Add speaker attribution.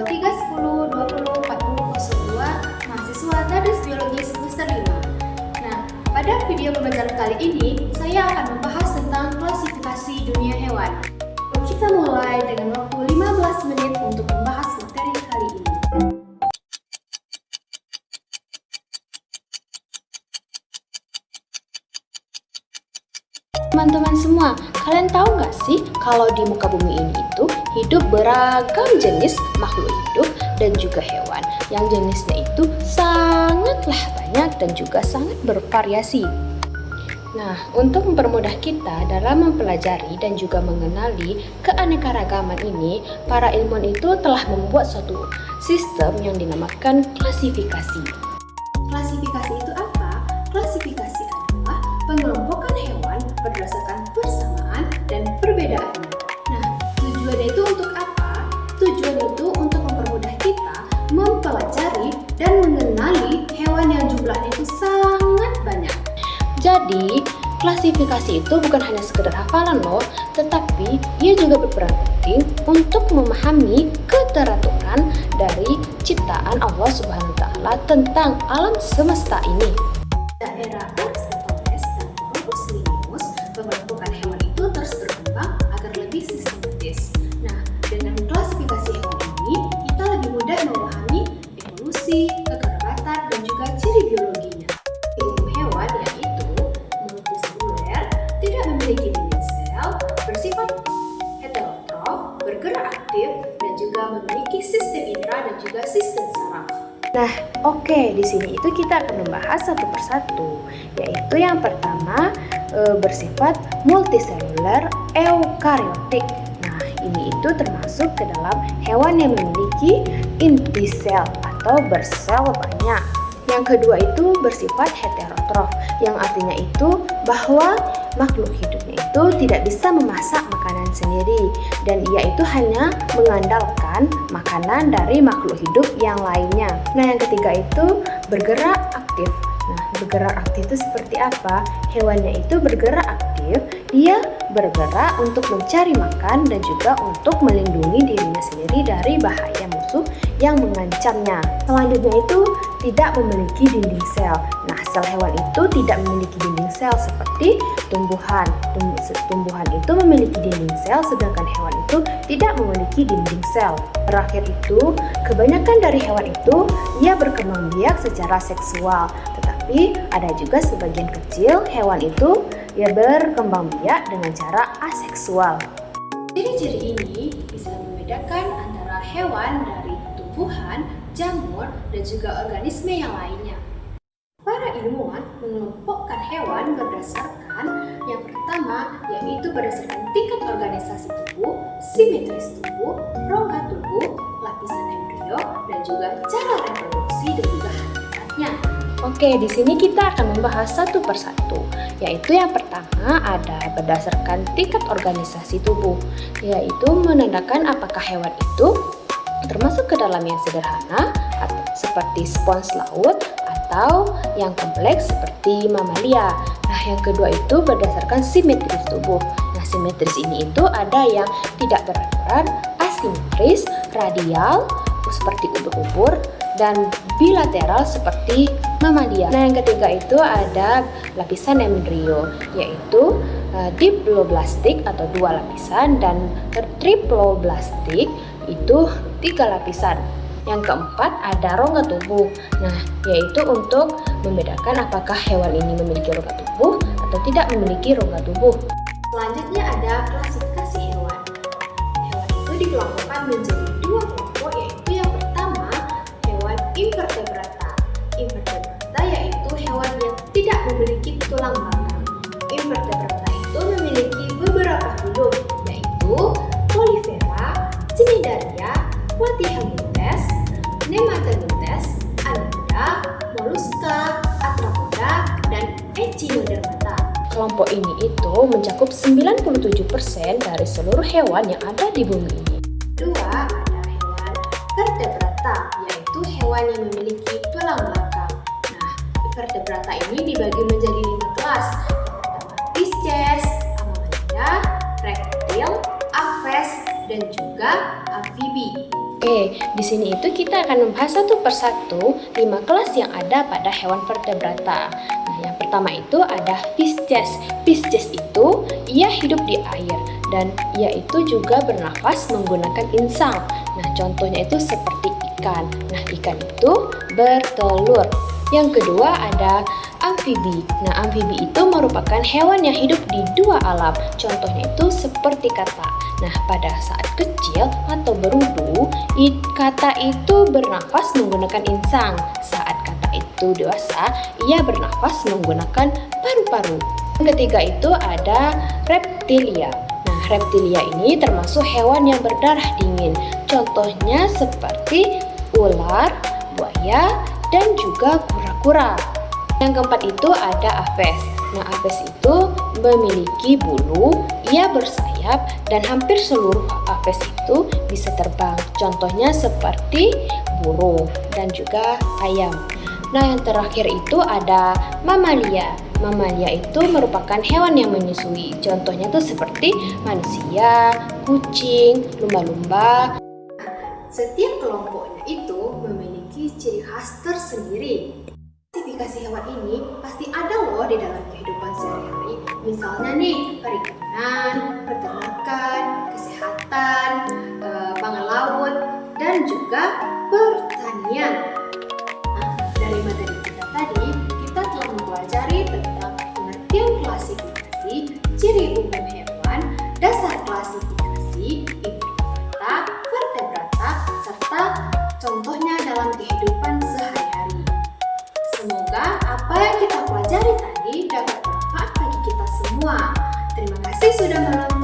Speaker 1: 2310204002 mahasiswa Tadus Biologi semester 5. Nah, pada video pembelajaran kali ini saya akan membahas tentang klasifikasi dunia hewan. Kita mulai dengan waktu 15 menit untuk membahas materi kali ini. Teman-teman semua, kalian tahu nggak sih kalau di muka bumi ini itu hidup beragam jenis makhluk hidup dan juga hewan yang jenisnya itu sangatlah banyak dan juga sangat bervariasi. Nah, untuk mempermudah kita dalam mempelajari dan juga mengenali keanekaragaman ini, para ilmuwan itu telah membuat suatu sistem yang dinamakan klasifikasi. Klasifikasi itu apa? Klasifikasi adalah pengelompokan hewan berdasarkan persamaan dan perbedaannya. Nah, tujuannya itu untuk apa? Tujuan itu untuk mempermudah kita mempelajari dan mengenali hewan yang jumlahnya itu sangat banyak. Jadi, klasifikasi itu bukan hanya sekedar hafalan loh, tetapi ia juga berperan penting untuk memahami keteraturan dari ciptaan Allah Subhanahu wa Ta'ala tentang alam semesta ini. Daerah Aristoteles dan Homo Linnaeus pengelompokan hewan itu terus berkembang agar lebih sistematis. Nah, dengan klasifikasi hewan ini, kita lebih mudah memahami evolusi, kekerabatan, dan juga ciri biologinya. Ilmu hewan yaitu multiseluler, tidak memiliki dinding sel, bersifat heterotrof, bergerak aktif, dan juga memiliki sistem indera dan juga sistem saraf. Nah, oke, di sini itu kita akan membahas satu persatu, yaitu yang pertama bersifat multiseluler eukariotik. Nah, ini itu termasuk ke dalam hewan yang memiliki inti sel atau bersel banyak. Yang kedua itu bersifat heterotrof, yang artinya itu bahwa makhluk hidupnya itu tidak bisa memasak makanan sendiri dan ia itu hanya mengandalkan makanan dari makhluk hidup yang lainnya. Nah, yang ketiga itu bergerak aktif. Nah, bergerak aktif itu seperti apa? Hewannya itu bergerak aktif, ia bergerak untuk mencari makan dan juga untuk melindungi dirinya sendiri dari bahaya musuh yang mengancamnya. Selanjutnya itu tidak memiliki dinding sel. Nah, sel hewan itu tidak memiliki dinding sel seperti tumbuhan. Tumbuhan itu memiliki dinding sel, sedangkan hewan itu tidak memiliki dinding sel. Terakhir itu, kebanyakan dari hewan itu ia berkembang biak secara seksual. Tetapi ada juga sebagian kecil hewan itu ia berkembang biak dengan cara aseksual. Ciri-ciri ini bisa membedakan antara hewan dari tumbuhan, jamur, dan juga organisme yang lainnya. Para ilmuwan mengelompokkan hewan berdasarkan yang pertama yaitu berdasarkan tingkat organisasi tubuh, simetris tubuh, rongga tubuh, lapisan embrio, dan juga cara reproduksi dan juga habitatnya. Oke, di sini kita akan membahas satu persatu, yaitu yang pertama ada berdasarkan tingkat organisasi tubuh, yaitu menandakan apakah hewan itu termasuk ke dalam yang sederhana seperti spons laut atau yang kompleks seperti mamalia. Nah, yang kedua itu berdasarkan simetris tubuh. Nah, simetris ini itu ada yang tidak beraturan, asimetris, radial seperti ubur-ubur, dan bilateral seperti mamalia. Nah, yang ketiga itu ada lapisan embrio, yaitu diploblastik atau 2 lapisan dan triploblastik itu 3 lapisan. Yang keempat ada rongga tubuh. Nah, yaitu untuk membedakan apakah hewan ini memiliki rongga tubuh atau tidak memiliki rongga tubuh. Selanjutnya ada klasifikasi hewan. Hewan itu dikelompokkan menjadi 2 kelompok, yaitu yang pertama hewan invertebrata. Invertebrata yaitu hewan yang tidak memiliki tulang belakang. Invertebrata itu memiliki beberapa filum, yaitu Polyphera, Cnidaria, Platyhelminths, Nematodes, Annelida, Mollusca, Arthropoda, dan Echinodermata. Kelompok ini itu mencakup 97% dari seluruh hewan yang ada di bumi ini. Kedua, ada hewan vertebrata, yaitu hewan yang memiliki tulang belakang. Nah, vertebrata ini dibagi menjadi 5 kelas. Pertama, Pisces, Annelida, Reptil, Apes, dan juga amfibi. Oke, di sini itu kita akan membahas satu persatu 5 kelas yang ada pada hewan vertebrata. Nah, yang pertama itu ada Pisces. Pisces itu ia hidup di air dan ia itu juga bernafas menggunakan insang. Nah, contohnya itu seperti ikan. Nah, ikan itu bertelur. Yang kedua ada amfibi. Nah, amfibi itu merupakan hewan yang hidup di dua alam. Contohnya itu seperti kata. Nah, pada saat kecil atau berudu, kata itu bernafas menggunakan insang. Saat kata itu dewasa, ia bernafas menggunakan paru-paru. Yang ketiga itu ada reptilia. Nah, reptilia ini termasuk hewan yang berdarah dingin. Contohnya seperti ular, buaya, dan juga kura-kura. Yang keempat itu ada apes. Nah, apes itu memiliki bulu, ia bersayap, dan hampir seluruh apes itu bisa terbang. Contohnya seperti burung dan juga ayam. Nah, yang terakhir itu ada mamalia. Mamalia itu merupakan hewan yang menyusui. Contohnya tuh seperti manusia, kucing, lumba-lumba. Setiap kelompoknya itu memiliki ciri khas tersendiri. Klasifikasi hewan ini pasti ada loh di dalam kehidupan sehari-hari. Misalnya nih, perikanan, peternakan, kesehatan, pangan laut, dan juga pertanian. Nah, dari materi kita tadi, kita telah mempelajari tentang pengertian klasifikasi, ciri umum hewan, dasar klasifikasi, invertebrata, vertebrata, serta contohnya dalam kehidupan sehari-hari. Semoga apa yang kita pelajari tadi dapat bermanfaat bagi kita semua. Terima kasih sudah menonton.